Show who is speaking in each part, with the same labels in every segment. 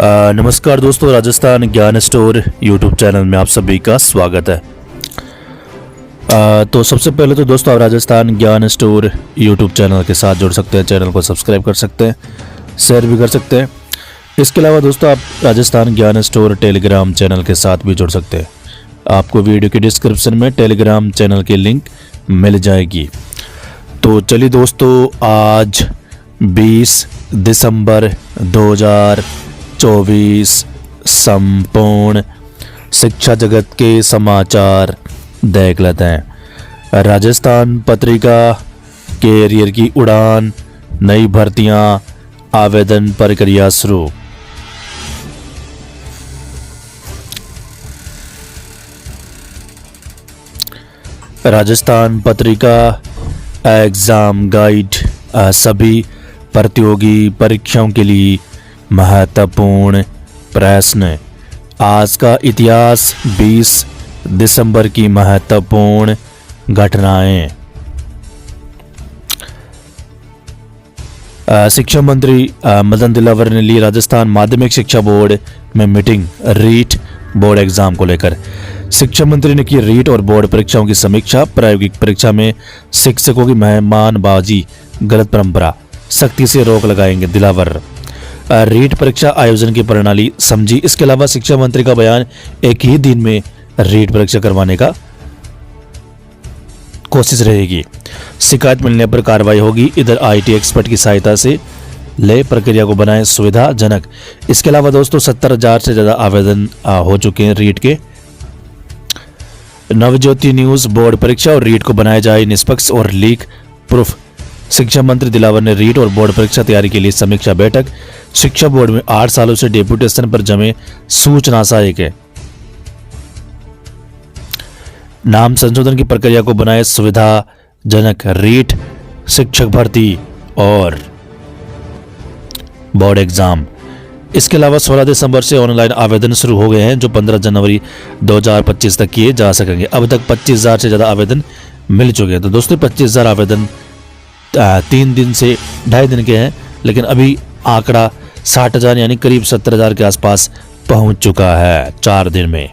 Speaker 1: नमस्कार दोस्तों, राजस्थान ज्ञान स्टोर यूट्यूब चैनल में आप सभी का स्वागत है। तो सबसे पहले तो दोस्तों आप राजस्थान ज्ञान स्टोर यूट्यूब चैनल के साथ जुड़ सकते हैं, चैनल को सब्सक्राइब कर सकते हैं, शेयर भी कर सकते हैं। इसके अलावा दोस्तों आप राजस्थान ज्ञान स्टोर टेलीग्राम चैनल के साथ भी जुड़ सकते हैं। आपको वीडियो के डिस्क्रिप्शन में टेलीग्राम चैनल की लिंक मिल जाएगी। तो चलिए दोस्तों, आज 20 दिसंबर 2024 संपूर्ण शिक्षा जगत के समाचार देख लेते हैं। राजस्थान पत्रिका, कैरियर की उड़ान, नई भर्तियां, आवेदन प्रक्रिया शुरू। राजस्थान पत्रिका एग्जाम गाइड सभी प्रतियोगी परीक्षाओं के लिए महत्वपूर्ण प्रश्न। आज का इतिहास, 20 दिसंबर की महत्वपूर्ण घटनाएं। शिक्षा मंत्री मदन दिलावर ने ली राजस्थान माध्यमिक शिक्षा बोर्ड में मीटिंग रीट बोर्ड एग्जाम को लेकर। शिक्षा मंत्री ने की रीट और बोर्ड परीक्षाओं की समीक्षा। प्रायोगिक परीक्षा में शिक्षकों की मेहमानबाजी गलत परंपरा, सख्ती से रोक लगाएंगे दिलावर। रीट परीक्षा आयोजन की प्रणाली समझी। इसके अलावा शिक्षा मंत्री का बयान, एक ही दिन में रीट परीक्षा करवाने का कोशिश रहेगी, शिकायत मिलने पर कार्रवाई होगी। इधर आईटी एक्सपर्ट की सहायता से ले प्रक्रिया को बनाए सुविधाजनक। इसके अलावा दोस्तों 70,000 से ज्यादा आवेदन हो चुके हैं रीट के। नवज्योति न्यूज, बोर्ड परीक्षा और रीट को बनाया जाए निष्पक्ष और लीक प्रूफ। शिक्षा मंत्री दिलावर ने रीट और बोर्ड परीक्षा तैयारी के लिए समीक्षा बैठक। शिक्षा बोर्ड में 8 सालों से डेपुटेशन पर जमे सूचना सहायक है। नाम संशोधन की प्रक्रिया को बनाए सुविधाजनक। रीट, शिक्षक भर्ती और बोर्ड एग्जाम। इसके अलावा 16 दिसंबर से ऑनलाइन आवेदन शुरू हो गए हैं, जो 15 जनवरी 2025 तक किए जा सकेंगे। अब तक 25,000 से ज़्यादा आवेदन मिल चुके हैं। तो दोस्तों 25,000 आवेदन 3 दिन से 2.5 दिन के हैं, लेकिन अभी आंकड़ा 60,000 यानी करीब 70,000 के आसपास पहुंच चुका है 4 दिन में।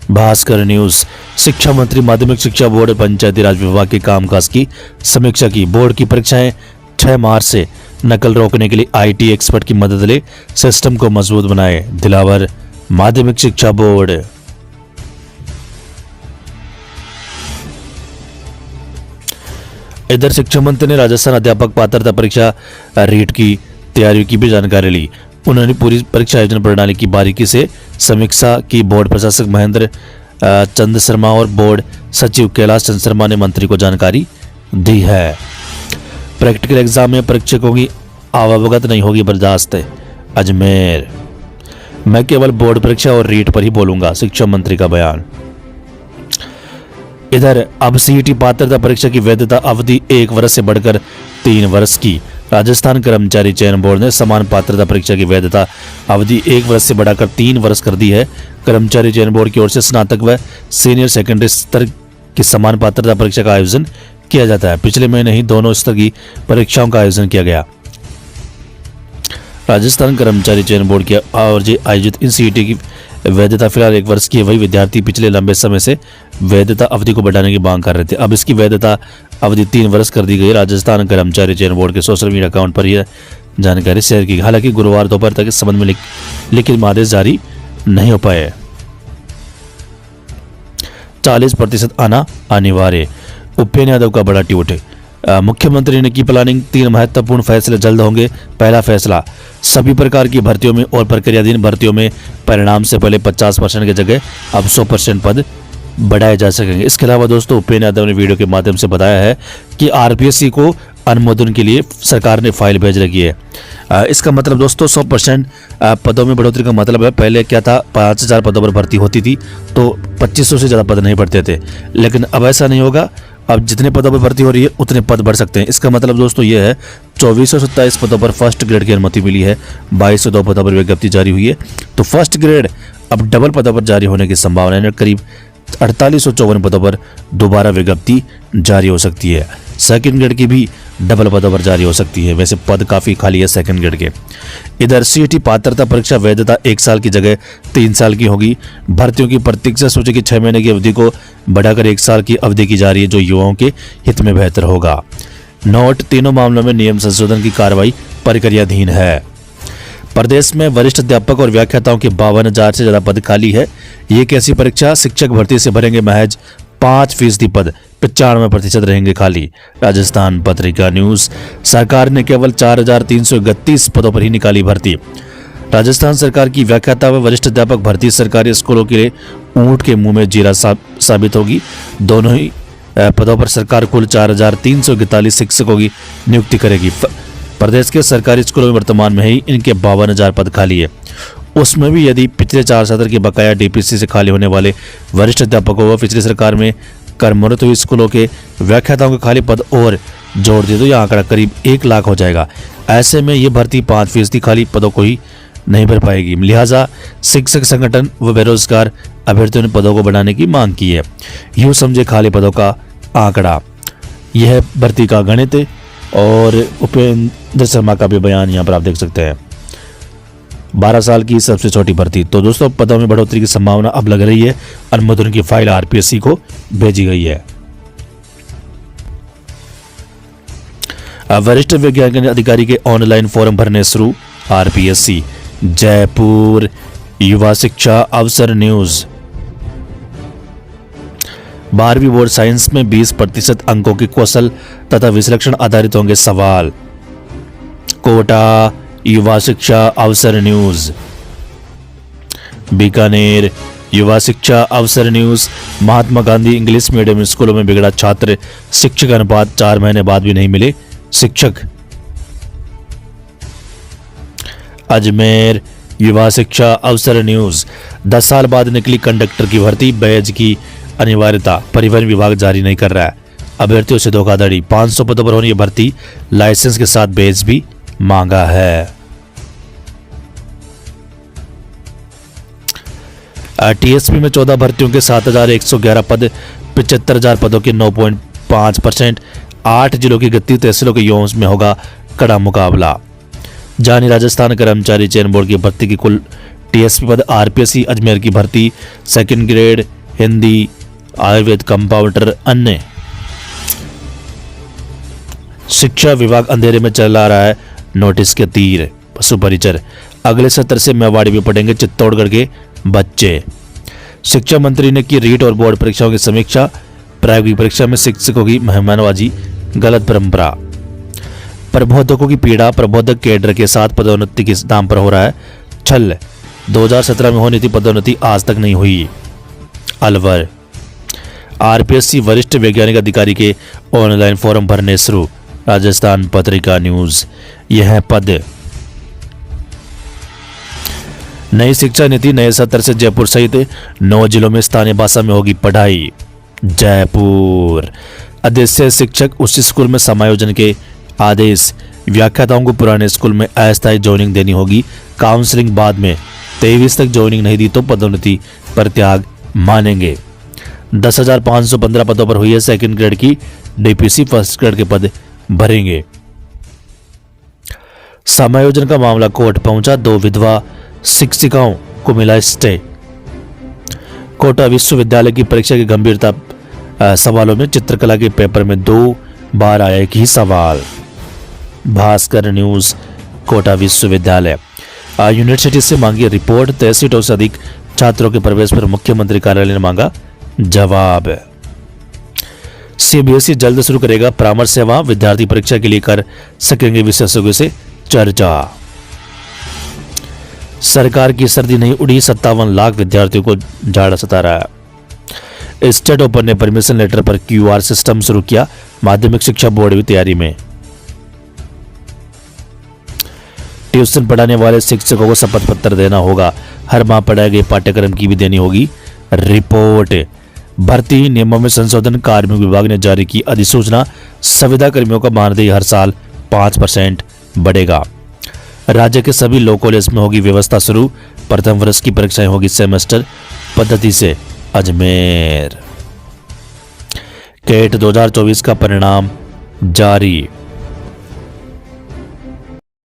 Speaker 1: भास्कर न्यूज, शिक्षा मंत्री माध्यमिक शिक्षा बोर्ड पंचायती राज विभाग के कामकाज की समीक्षा की। बोर्ड की परीक्षाएं 6 मार्च से नकल रोकने के लिए आईटी एक्सपर्ट की मदद ले सिस्टम को मजबूत बनाए दिलावर। माध्यमिक शिक्षा बोर्ड। इधर शिक्षा मंत्री ने राजस्थान अध्यापक पात्रता परीक्षा रीट की तैयारियों की भी जानकारी ली। उन्होंने पूरी परीक्षा आयोजन प्रणाली की बारीकी से समीक्षा की। बोर्ड प्रशासक महेंद्र चंद शर्मा और बोर्ड सचिव कैलाश चंद शर्मा ने मंत्री को जानकारी दी है। प्रैक्टिकल एग्जाम में परीक्षकों की अवगत नहीं होगी बर्दाश्त। अजमेर, मैं केवल बोर्ड परीक्षा और रीट पर ही बोलूंगा, शिक्षा मंत्री का बयान। इधर अब सीईटी पात्रता परीक्षा की वैधता अवधि 1 वर्ष से बढ़कर 3 वर्ष की। राजस्थान कर्मचारी चयन बोर्ड ने समान पात्रता परीक्षा की वैधता अवधि 1 वर्ष से बढ़ाकर 3 वर्ष कर दी है। कर्मचारी चयन बोर्ड की ओर से स्नातक व सीनियर सेकेंडरी स्तर की समान पात्रता परीक्षा का आयोजन किया जाता है। पिछले महीने ही दोनों स्तर की परीक्षाओं का आयोजन किया गया। राजस्थान कर्मचारी चयन बोर्ड की ओर से आयोजित इन सीईटी की वैधता फिलहाल 1 वर्ष की है। वही विद्यार्थी पिछले लंबे समय से वैधता अवधि को बढ़ाने की मांग कर रहे थे। अब इसकी वैधता अवधि 3 वर्ष कर दी गई। राजस्थान कर्मचारी चयन बोर्ड के सोशल मीडिया अकाउंट पर यह जानकारी शेयर की। हालांकि गुरुवार दोपहर तक इस संबंध में लिखित आदेश जारी नहीं हो पाए। 40% आना अनिवार्य। उपेन्द्र यादव का बड़ा ट्वीट। मुख्यमंत्री ने की प्लानिंग, 3 महत्वपूर्ण फैसले जल्द होंगे। पहला फैसला, सभी प्रकार की भर्तियों में और प्रक्रियाधीन भर्तियों में परिणाम से पहले 50% की जगह अब 100% पद बढ़ाए जा सकेंगे। इसके अलावा दोस्तों उपेन्द्र यादव ने वीडियो के माध्यम से बताया है कि आरपीएससी को अनुमोदन के लिए सरकार ने फाइल भेज रखी है। इसका मतलब दोस्तों 100% पदों में बढ़ोतरी का मतलब है, पहले क्या था 5,000 पदों पर भर्ती होती थी तो 2,500 से ज़्यादा पद नहीं बढ़ते थे, लेकिन अब ऐसा नहीं होगा। अब जितने पदों पर भर्ती हो रही है उतने पद बढ़ सकते हैं। इसका मतलब दोस्तों ये है 2427 पदों पर फर्स्ट ग्रेड की अनुमति मिली है, 2202 पदों पर विज्ञप्ति जारी हुई है। तो फर्स्ट ग्रेड अब डबल पदों पर जारी होने की संभावना है। करीब 4854 पदों पर दोबारा विज्ञप्ति जारी हो सकती है। सेकंड ग्रेड की भी डबल पदों पर जारी हो सकती है। वैसे पद काफ़ी खाली है सेकंड ग्रेड के। इधर सीईटी पात्रता परीक्षा वैधता 1 साल की जगह 3 साल की होगी। भर्तियों की प्रतीक्षा सूची की 6 महीने की अवधि को बढ़ाकर 1 साल की अवधि की जा रही है, जो युवाओं के हित में बेहतर होगा। नोट, तीनों मामलों में नियम संशोधन की कार्रवाई प्रक्रियाधीन है। प्रदेश में वरिष्ठ अध्यापक और व्याख्याताओं के 52,000 से ज्यादा पद खाली है। ये एक ऐसी परीक्षा शिक्षक भर्ती से भरेंगे महज 5% पद, 95% रहेंगे खाली। राजस्थान पत्रिका न्यूज, सरकार ने केवल 4,331 पदों पर ही निकाली भर्ती। राजस्थान सरकार की व्याख्याता व वरिष्ठ अध्यापक भर्ती सरकारी स्कूलों के लिए ऊंट के मुंह में जीरा साबित होगी। दोनों ही पदों पर सरकार कुल 4,341 शिक्षकों की नियुक्ति करेगी। प्रदेश के सरकारी स्कूलों में वर्तमान में ही इनके 52,000 पद खाली है। उसमें भी यदि पिछले 4 सत्र के बकाया डीपीसी से खाली होने वाले वरिष्ठ अध्यापकों व पिछली सरकार में कर्मरत हुई स्कूलों के व्याख्याताओं के खाली पद और जोड़ दिए तो यह आंकड़ा करीब 1 लाख हो जाएगा। ऐसे में ये भर्ती 5% खाली पदों को ही नहीं भर पाएगी। लिहाजा शिक्षक संगठन व बेरोजगार अभ्यर्थियों ने पदों को बढ़ाने की मांग की है। यूँ समझे खाली पदों का आंकड़ा। यह भर्ती का गणित और उपेंद्र शर्मा का भी बयान यहाँ पर आप देख सकते हैं। 12 साल की सबसे छोटी भर्ती। तो दोस्तों, पदों में बढ़ोतरी की संभावना अब लग रही है। अनुमोदन की फाइल आरपीएससी को भेजी गई है। वरिष्ठ वैज्ञानिक अधिकारी के ऑनलाइन फॉर्म भरने शुरू। आरपीएससी जयपुर। युवा शिक्षा अवसर न्यूज, 12वीं बोर्ड साइंस में 20% अंकों के कौशल तथा विश्लेषण आधारित होंगे सवाल। कोटा। युवा शिक्षा अवसर न्यूज, बीकानेर। युवा शिक्षा अवसर news, Mahatma Gandhi English medium स्कूलों में बिगड़ा छात्र, शिक्षक अनुपात 4 महीने बाद भी नहीं मिले शिक्षक। अजमेर। युवा शिक्षा अवसर न्यूज, 10 साल बाद निकली कंडक्टर की भर्ती, बैज की अनिवार्यता परिवहन विभाग जारी नहीं कर रहा है। अभ्यर्थियों से धोखाधड़ी, 500 पदों पर होनी है भर्ती, लाइसेंस के साथ बैज भी मांगा है। टीएसपी में 14 भर्तियों के 7,111 पद, 75,000 पदों के 9.5%, 8 जिलों की 31 तहसीलों के युवाओं में होगा कड़ा मुकाबला। जानी राजस्थान कर्मचारी चयन बोर्ड की भर्ती की कुल टीएसपी पद। आरपीएससी अजमेर की भर्ती, second grade Hindi, Ayurveda compounder, अन्य। शिक्षा विभाग अंधेरे में चला रहा है नोटिस के तीर। पशु परिचर, अगले सत्र से मेवाड़ी में पढ़ेंगे चित्तौड़गढ़ के बच्चे। शिक्षा मंत्री ने की रीट और बोर्ड परीक्षाओं की समीक्षा। प्रायोगिक परीक्षा में शिक्षकों की मेहमानबाजी, गलत परंपरा। प्रबोधकों की पीड़ा, प्रबोधक कैडर के साथ पदोन्नति के नाम पर हो रहा है छल। 2017 में होनी थी पदोन्नति, आज तक नहीं हुई। अलवर। आरपीएससी वरिष्ठ वैज्ञानिक अधिकारी के ऑनलाइन फॉर्म भरने शुरू। राजस्थान पत्रिका न्यूज, यह पद। नई शिक्षा नीति, नए सत्र से जयपुर सहित 9 जिलों में स्थानीय भाषा में होगी पढ़ाई। जयपुर। अध्यक्ष शिक्षक उसी स्कूल में समायोजन के आदेश। व्याख्याताओं को पुराने स्कूल में अस्थायी ज्वाइनिंग देनी होगी। काउंसलिंग बाद में 23 तक ज्वाइनिंग नहीं दी तो पदोन्नति पर त्याग मानेंगे। 10,515 पदों पर हुई है सेकंड ग्रेड की डीपीसी, फर्स्ट ग्रेड के पद भरेंगे। समायोजन का मामला कोर्ट पहुंचा, 2 विधवा शिक्षिकाओं को मिला स्टे। कोटा विश्वविद्यालय की परीक्षा की गंभीरता सवालों में चित्रकला के पेपर में 2 बार आया एक ही सवाल। भास्कर न्यूज, कोटा विश्वविद्यालय। यूनिवर्सिटी से मांगी रिपोर्ट, 23 सीटों से अधिक छात्रों के प्रवेश पर मुख्यमंत्री कार्यालय ने मांगा जवाब। सीबीएसई जल्द शुरू करेगा परामर्श सेवा, विद्यार्थी परीक्षा के लिए कर सकेंगे विशेषज्ञों से चर्चा। सरकार की सर्दी नहीं उड़ी, 57 लाख विद्यार्थियों को जाड़ा सता रहा है। स्टेट ओपन ने परमिशन लेटर पर क्यूआर सिस्टम शुरू किया, माध्यमिक शिक्षा बोर्ड भी तैयारी में। ट्यूशन पढ़ाने वाले शिक्षकों को शपथ पत्र देना होगा, हर माह पढ़ाए गए पाठ्यक्रम की भी देनी होगी रिपोर्ट। भर्ती नियमों में संशोधन, कार्मिक विभाग ने जारी की अधिसूचना, संविदा कर्मियों का मानदेय हर साल 5% बढ़ेगा। राज्य के सभी लॉ कॉलेज में होगी व्यवस्था शुरू, प्रथम वर्ष की परीक्षाएं होगी सेमेस्टर पद्धति से। अजमेर। कैट 2024 का परिणाम जारी।